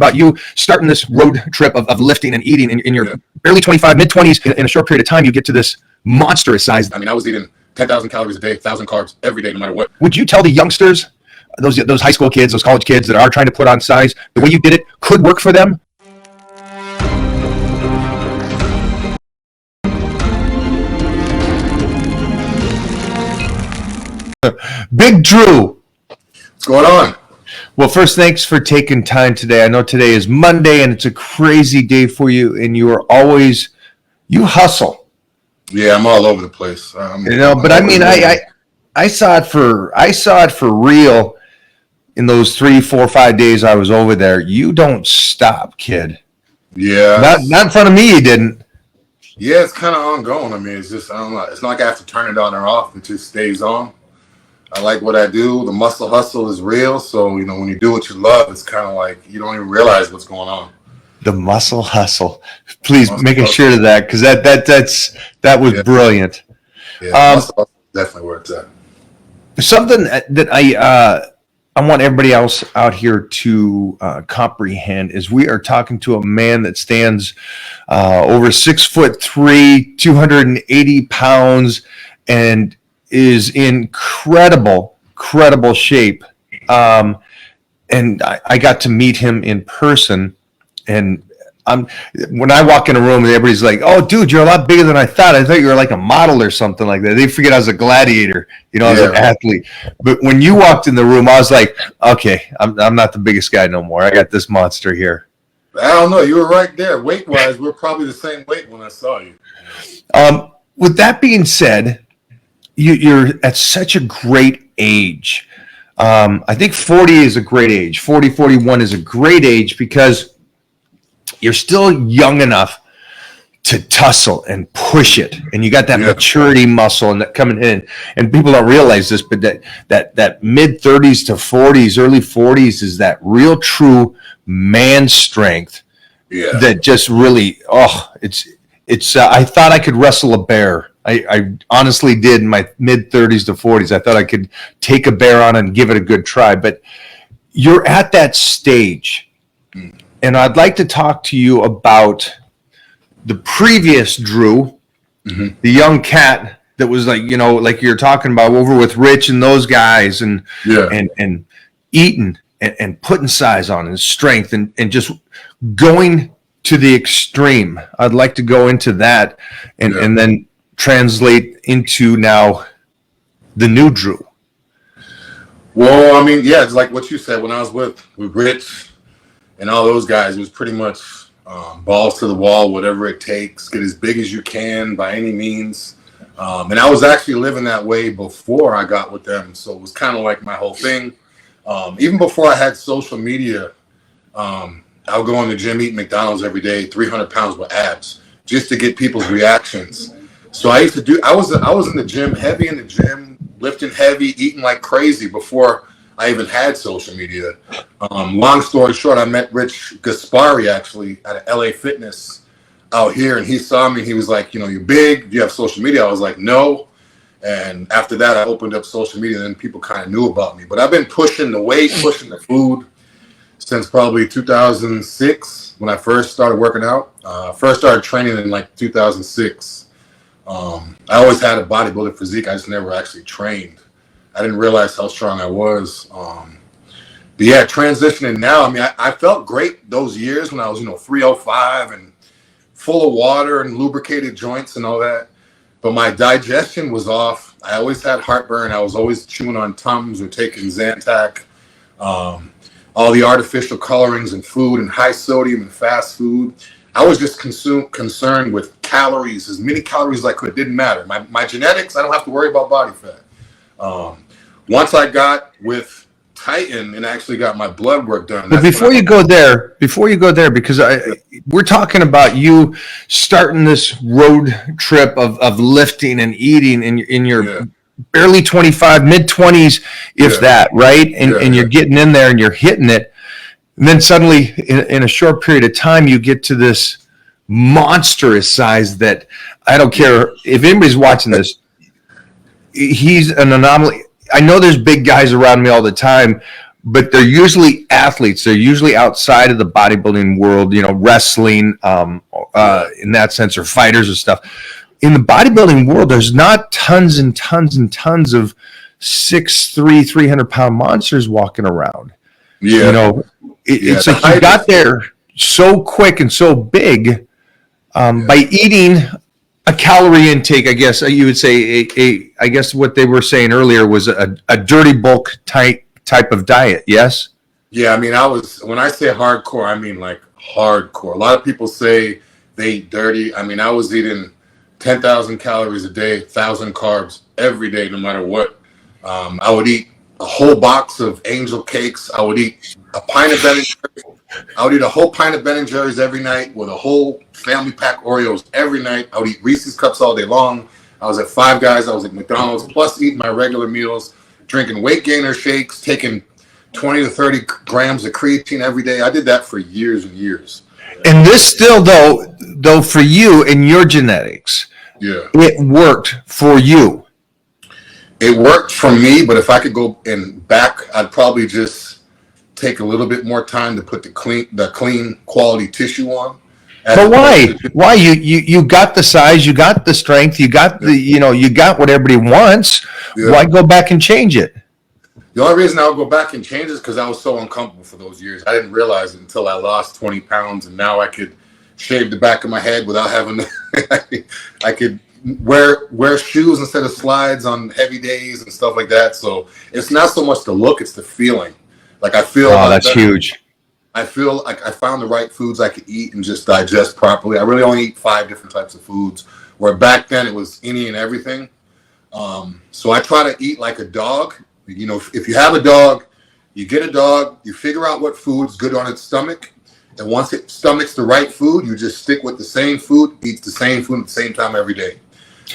about you starting this road trip of lifting and eating in your early 25, mid-20s. In a short period of time, you get to this monstrous size. I mean, I was eating 10,000 calories a day, 1,000 carbs every day, no matter what. Would you tell the youngsters, those high school kids, those college kids that are trying to put on size, the way you did it could work for them? Big Drew. What's going on? Well, first, thanks for taking time today. I know today is Monday and it's a crazy day for you, and you hustle. Yeah, I'm all over the place. But I mean, I saw it for real in those 3, 4, 5 days I was over there. You don't stop, kid. Yeah. Not in front of me, you didn't. Yeah, it's kind of ongoing. I mean, it's just, I don't know. It's not like I have to turn it on or off. It just stays on. I like what I do. The muscle hustle is real. So, when you do what you love, it's kind of like you don't even realize what's going on. The muscle hustle. Please make a shirt of that, because that was brilliant. Yeah, muscle hustle is definitely where it's at. Something that I want everybody else out here to comprehend is we are talking to a man that stands over 6'3", 280 pounds, and is in incredible shape. And I got to meet him in person, and when I walk in a room, everybody's like, "Oh, dude, you're a lot bigger than I thought. I thought you were like a model or something like that." They forget I was a gladiator, I was an athlete. But when you walked in the room, I was like, "Okay, I'm not the biggest guy no more. I got this monster here." I don't know. You were right there. Weight-wise, we're probably the same weight when I saw you. With that being said, you're at such a great age. I think 40 is a great age. 40, 41 is a great age because you're still young enough to tussle and push it, and you got that maturity muscle and that coming in. And people don't realize this, but that mid 30s to 40s, early 40s is that real true man strength. Yeah. That just really, it's. I thought I could wrestle a bear. I honestly did in my mid 30s to 40s. I thought I could take a bear on and give it a good try. But you're at that stage. And I'd like to talk to you about the previous Drew, the young cat that was like you're talking about over with Rich and those guys, and eating and putting size on and strength and just going to the extreme. I'd like to go into that and then translate into now the new Drew. Well, I mean, it's like what you said. When I was with Rich and all those guys, it was pretty much balls to the wall, whatever it takes, get as big as you can by any means. And I was actually living that way before I got with them. So it was kind of like my whole thing. Even before I had social media, I would go in the gym, eat McDonald's every day, 300 pounds with abs, just to get people's reactions. So I was in the gym, heavy in the gym, lifting heavy, eating like crazy before I even had social media. Long story short, I met Rich Gaspari actually at a LA Fitness out here, and he saw me. He was like, "You're big. Do you have social media?" I was like, "No." And after that, I opened up social media, and then people kind of knew about me. But I've been pushing the weight, pushing the food since probably 2006 when I first started working out. First started training in like 2006. I always had a bodybuilder physique. I just never actually trained. I didn't realize how strong I was. But transitioning now, I mean, I felt great those years when I was, 305 and full of water and lubricated joints and all that. But my digestion was off. I always had heartburn. I was always chewing on Tums or taking Zantac. All the artificial colorings in food and high sodium and fast food. I was just concerned with calories, as many calories as I could. It didn't matter. My genetics, I don't have to worry about body fat. Once I got with Titan and actually got my blood work done. But before you go there, because we're talking about you starting this road trip of lifting and eating in your barely 25, mid 20s, if that, right? And you're getting in there and you're hitting it. And then suddenly, in a short period of time, you get to this monstrous size that I don't care if anybody's watching this. He's an anomaly. I know there's big guys around me all the time, but they're usually athletes. They're usually outside of the bodybuilding world, wrestling, in that sense, or fighters or stuff. In the bodybuilding world, there's not tons and tons and tons of 6'3", 300-pound monsters walking around. Yeah. It's like you got there so quick and so big by eating a calorie intake. I guess you would say I guess what they were saying earlier was a dirty bulk type of diet. Yes. Yeah, I mean, when I say hardcore, I mean like hardcore. A lot of people say they eat dirty. I mean, I was eating 10,000 calories a day, 1,000 carbs every day, no matter what. I would eat a whole box of Angel cakes. I would eat a pint of Ben and Jerry's. I would eat a whole pint of Ben and Jerry's every night with a whole family pack Oreos every night. I would eat Reese's Cups all day long. I was at Five Guys. I was at McDonald's, plus eating my regular meals, drinking weight gainer shakes, taking 20 to 30 grams of creatine every day. I did that for years and years. And this still, though, for you and your genetics, it worked for you. It worked for me, but if I could go back, I'd probably just take a little bit more time to put the clean quality tissue on. But why? Why you got the size, you got the strength, you got you got what everybody wants. Yeah. Why go back and change it? The only reason I would go back and change it is because I was so uncomfortable for those years. I didn't realize it until I lost 20 pounds, and now I could shave the back of my head without having to. I could wear shoes instead of slides on heavy days and stuff like that. So it's not so much the look, it's the feeling. Like I feel. Oh, that's huge. I feel like I found the right foods I could eat and just digest properly. I really only eat 5 different types of foods, where back then it was any and everything. So I try to eat like a dog. If you have a dog, you get a dog, you figure out what food's good on its stomach. And once it stomachs the right food, you just stick with the same food, eat the same food at the same time every day.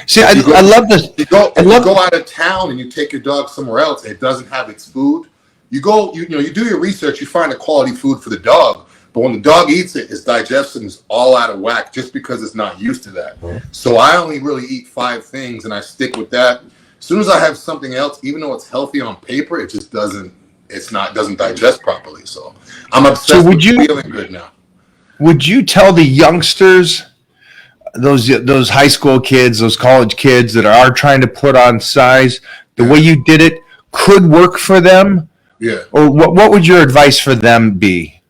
See, I love this. You go out of town and you take your dog somewhere else, it doesn't have its food. You go, you do your research, you find a quality food for the dog. But when the dog eats it, its digestion is all out of whack just because it's not used to that. Mm-hmm. So I only really eat 5 things and I stick with that. As soon as I have something else, even though it's healthy on paper, it just doesn't digest properly. So I'm obsessed with feeling good now. Would you tell the youngsters, those high school kids, those college kids that are trying to put on size, the way you did it could work for them? Yeah. Or what would your advice for them be?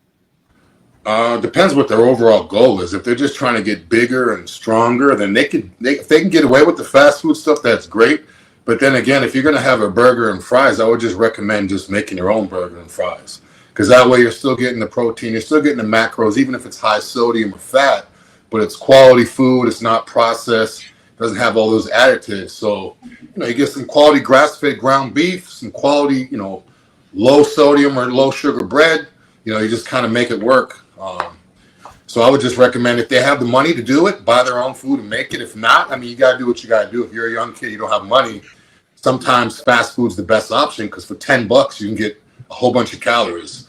Depends what their overall goal is. If they're just trying to get bigger and stronger, then if they can get away with the fast food stuff, that's great. But then again, if you're going to have a burger and fries, I would just recommend just making your own burger and fries. Because that way you're still getting the protein, you're still getting the macros, even if it's high sodium or fat. But it's quality food, it's not processed, doesn't have all those additives. So, you get some quality grass-fed ground beef, some quality, low sodium or low sugar bread. You just kind of make it work. So I would just recommend, if they have the money to do it, buy their own food and make it. If not, you got to do what you got to do. If you're a young kid, you don't have money, sometimes fast food's the best option, because for $10 you can get a whole bunch of calories.